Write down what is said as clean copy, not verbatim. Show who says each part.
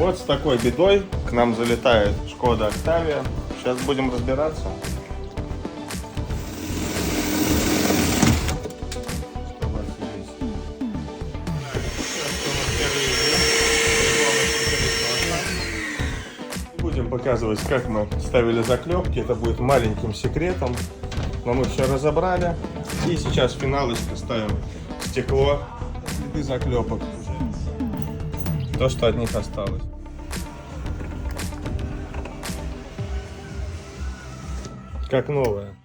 Speaker 1: Вот с такой бедой к нам залетает Шкода Октавия. Сейчас будем разбираться. Будем показывать, как мы ставили заклепки. Это будет маленьким секретом. Но мы все разобрали. И сейчас в финалочку ставим стекло и заклепок. То, что от них осталось. Как новое.